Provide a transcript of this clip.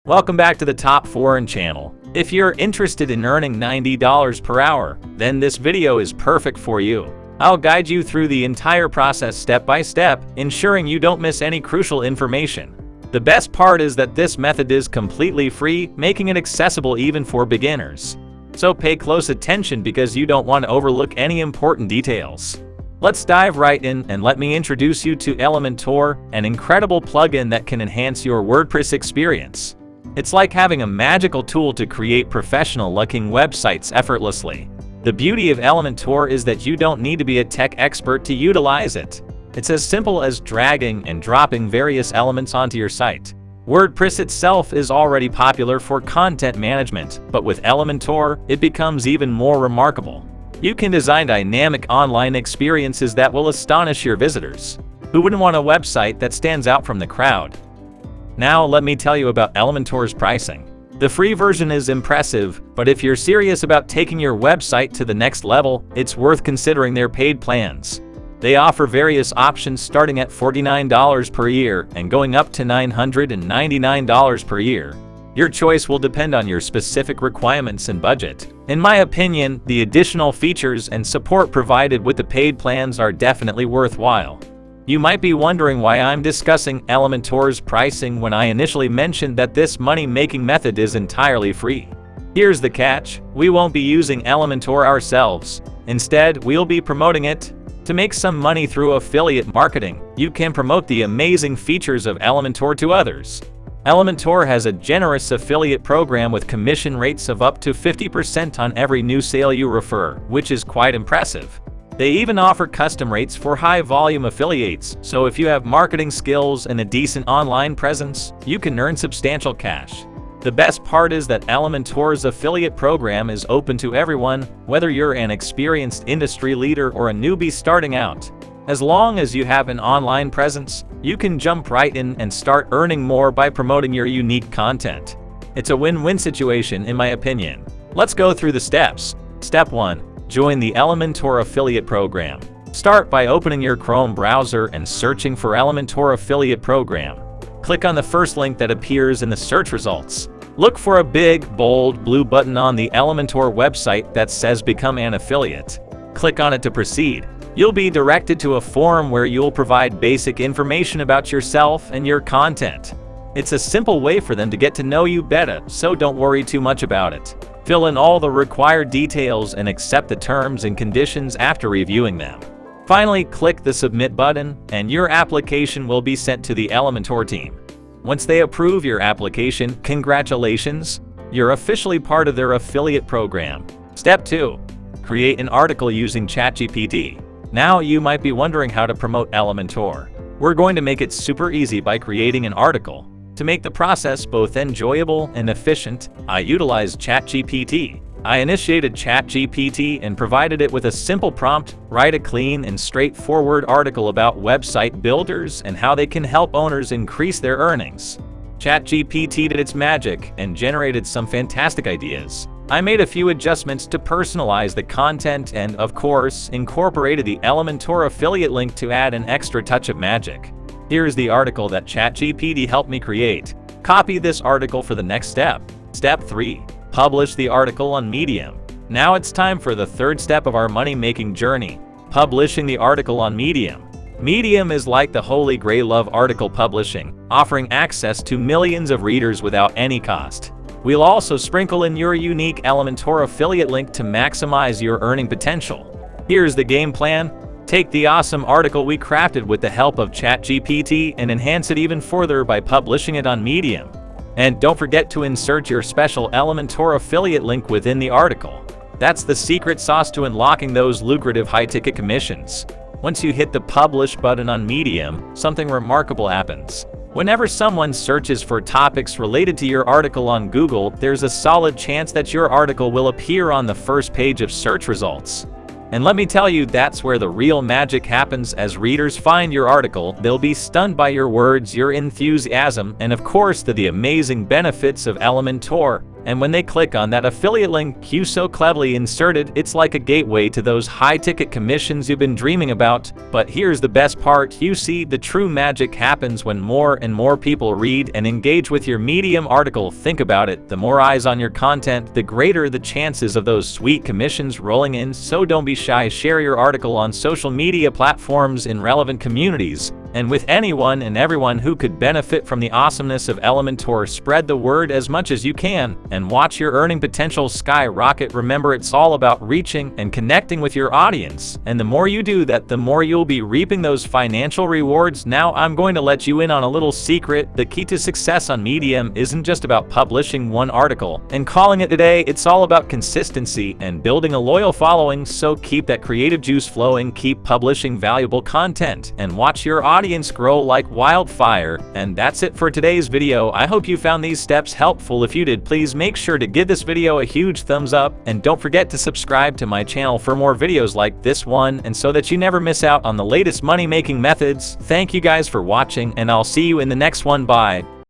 Welcome back to the Top Foreign channel. If you're interested in earning $90 per hour, then this video is perfect for you. I'll guide you through the entire process step by step, ensuring you don't miss any crucial information. The best part is that this method is completely free, making it accessible even for beginners. So pay close attention because you don't want to overlook any important details. Let's dive right in and let me introduce you to Elementor, an incredible plugin that can enhance your WordPress experience. It's like having a magical tool to create professional-looking websites effortlessly. The beauty of Elementor is that you don't need to be a tech expert to utilize it. It's as simple as dragging and dropping various elements onto your site. WordPress itself is already popular for content management, but with Elementor, it becomes even more remarkable. You can design dynamic online experiences that will astonish your visitors. Who wouldn't want a website that stands out from the crowd? Now let me tell you about Elementor's pricing. The free version is impressive, but if you're serious about taking your website to the next level, it's worth considering their paid plans. They offer various options starting at $49 per year and going up to $999 per year. Your choice will depend on your specific requirements and budget. In my opinion, the additional features and support provided with the paid plans are definitely worthwhile. You might be wondering why I'm discussing Elementor's pricing when I initially mentioned that this money-making method is entirely free. Here's the catch: we won't be using Elementor ourselves. Instead, we'll be promoting it. To make some money through affiliate marketing, you can promote the amazing features of Elementor to others. Elementor has a generous affiliate program with commission rates of up to 50% on every new sale you refer, which is quite impressive. They even offer custom rates for high-volume affiliates, so if you have marketing skills and a decent online presence, you can earn substantial cash. The best part is that Elementor's affiliate program is open to everyone, whether you're an experienced industry leader or a newbie starting out. As long as you have an online presence, you can jump right in and start earning more by promoting your unique content. It's a win-win situation in my opinion. Let's go through the steps. Step 1. Join the Elementor affiliate program. Start by opening your Chrome browser and searching for Elementor affiliate program. Click on the first link that appears in the search results. Look for a big, bold, blue button on the Elementor website that says Become an Affiliate. Click on it to proceed. You'll be directed to a forum where you'll provide basic information about yourself and your content. It's a simple way for them to get to know you better, so don't worry too much about it. Fill in all the required details and accept the terms and conditions after reviewing them. Finally, click the Submit button, and your application will be sent to the Elementor team. Once they approve your application, congratulations! You're officially part of their affiliate program. Step 2. Create an article using ChatGPT. Now you might be wondering how to promote Elementor. We're going to make it super easy by creating an article. To make the process both enjoyable and efficient, I utilized ChatGPT. I initiated ChatGPT and provided it with a simple prompt: write a clean and straightforward article about website builders and how they can help owners increase their earnings. ChatGPT did its magic and generated some fantastic ideas. I made a few adjustments to personalize the content and, of course, incorporated the Elementor affiliate link to add an extra touch of magic. Here's the article that ChatGPT helped me create. Copy this article for the next step. Step 3. Publish the article on Medium. Now it's time for the third step of our money-making journey: publishing the article on Medium. Medium is like the holy grail of article publishing, offering access to millions of readers without any cost. We'll also sprinkle in your unique Elementor affiliate link to maximize your earning potential. Here's the game plan. Take the awesome article we crafted with the help of ChatGPT and enhance it even further by publishing it on Medium. And don't forget to insert your special Elementor affiliate link within the article. That's the secret sauce to unlocking those lucrative high-ticket commissions. Once you hit the Publish button on Medium, something remarkable happens. Whenever someone searches for topics related to your article on Google, there's a solid chance that your article will appear on the first page of search results. And let me tell you, that's where the real magic happens. As readers find your article, they'll be stunned by your words, your enthusiasm, and of course the amazing benefits of Elementor. And when they click on that affiliate link you so cleverly inserted, it's like a gateway to those high-ticket commissions you've been dreaming about. But here's the best part, you see, the true magic happens when more and more people read and engage with your Medium article. Think about it, the more eyes on your content, the greater the chances of those sweet commissions rolling in. So don't be shy, share your article on social media platforms in relevant communities, and with anyone and everyone who could benefit from the awesomeness of Elementor. Spread the word as much as you can, and watch your earning potential skyrocket. Remember, it's all about reaching and connecting with your audience, and the more you do that, the more you'll be reaping those financial rewards. Now, I'm going to let you in on a little secret. The key to success on Medium isn't just about publishing one article and calling it a day. It's all about consistency and building a loyal following. So keep that creative juice flowing, keep publishing valuable content, and watch your audience grow like wildfire. And that's it for today's video. I hope you found these steps helpful. If you did, please make sure to give this video a huge thumbs up, and don't forget to subscribe to my channel for more videos like this one, and so that you never miss out on the latest money-making methods. Thank you guys for watching, and I'll see you in the next one. Bye.